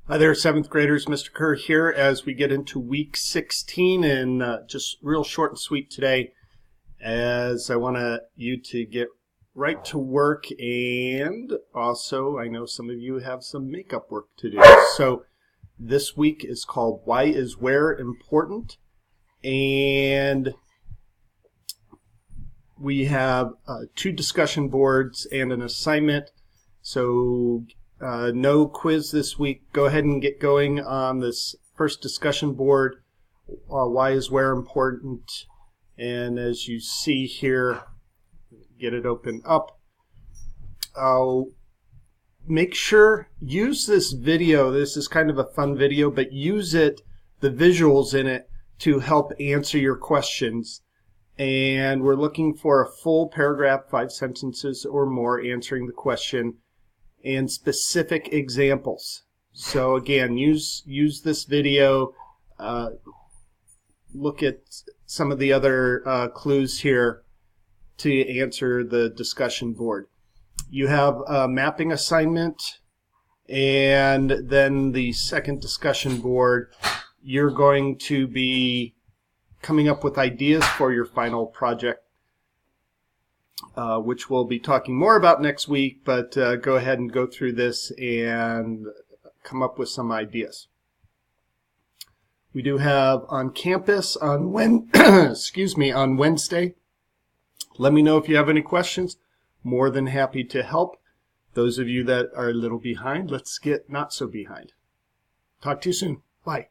Hi there, 7th graders. Mr. Kerr here as we get into week 16, and just real short and sweet today, as I want you to get right to work, and also I know some of you have some makeup work to do. So this week is called Why is Where Important, and we have 2 discussion boards and an assignment. So no quiz this week. Go ahead and get going on this first discussion board. Why is where important? And as you see here, get it open up. Make sure, use this video. This is kind of a fun video, but use it, the visuals in it, to help answer your questions. And we're looking for a full paragraph, 5 sentences or more, answering the question, and specific examples. So again, use this video. Look at some of the other clues here to answer the discussion board. You have a mapping assignment, and then the second discussion board, you're going to be coming up with ideas for your final project, which we'll be talking more about next week, but go ahead and go through this and come up with some ideas. We do have on campus on on Wednesday. Let me know if you have any questions. More than happy to help. Those of you that are a little behind, let's get not so behind. Talk to you soon. Bye.